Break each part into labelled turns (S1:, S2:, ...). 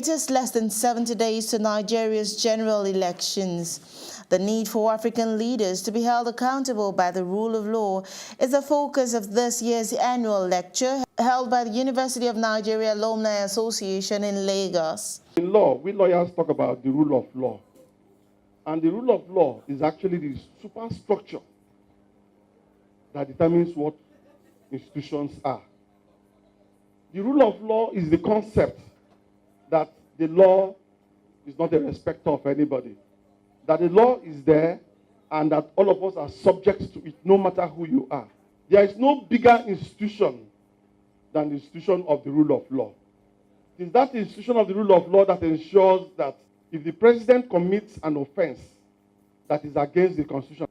S1: It is less than 70 days to Nigeria's general elections. The need for African leaders to be held accountable by the rule of law is the focus of this year's annual lecture held by the University of Nigeria Alumni Association in Lagos.
S2: In law, we lawyers talk about the rule of law. And the rule of law is actually the superstructure that determines what institutions are. The rule of law is the concept that the law is not a respecter of anybody. That the law is there and that all of us are subject to it, no matter who you are. There is no bigger institution than the institution of the rule of law. It is that institution of the rule of law that ensures that if the president commits an offense that is against the Constitution,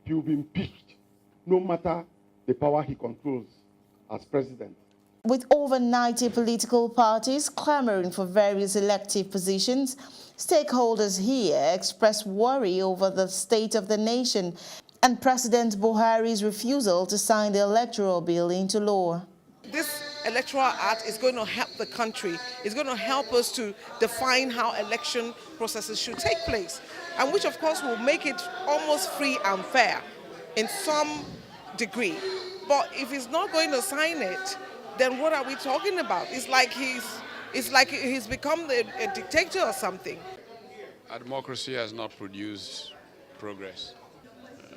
S2: he will be impeached, no matter the power he controls as president.
S1: With over 90 political parties clamoring for various elective positions, stakeholders here express worry over the state of the nation and President Buhari's refusal to sign the electoral bill into law.
S3: This electoral act is going to help the country. It's going to help us to define how election processes should take place, and which of course will make it almost free and fair in some degree. But if he's not going to sign it, then what are we talking about? It's like he's become a dictator or something.
S4: Our democracy has not produced progress.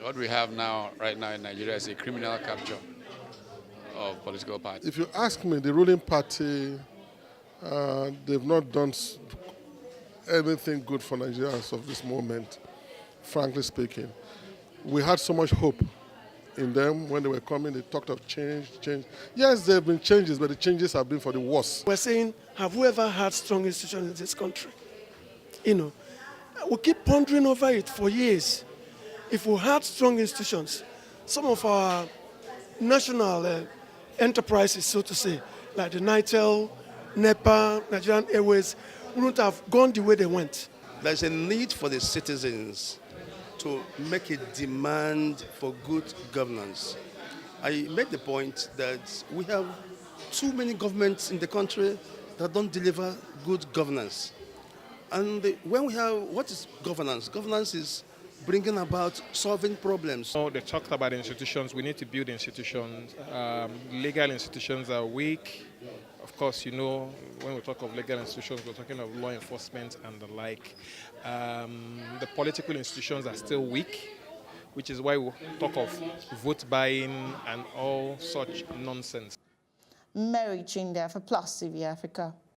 S4: What we have right now in Nigeria is a criminal capture of political parties.
S5: If you ask me, the ruling party, they've not done anything good for Nigerians of this moment, frankly speaking. We had so much hope in them when they were coming. They talked of change. Yes, there have been changes, but the changes have been for the worse.
S6: We're saying, have we ever had strong institutions in this country? You know, we keep pondering over it for years. If we had strong institutions, some of our national enterprises, so to say, like the NITEL, NEPA, Nigerian Airways, wouldn't have gone the way they went.
S7: There's a need for the citizens to make a demand for good governance. I made the point that we have too many governments in the country that don't deliver good governance. And when we have, what is governance? Governance is bringing about solving problems.
S8: They talked about institutions. We need to build institutions. Legal institutions are weak. Of course, you know, when we talk of legal institutions, we're talking of law enforcement and the like. The political institutions are still weak, which is why we talk of vote buying and all such nonsense.
S1: Mary Chinda for Plus TV Africa.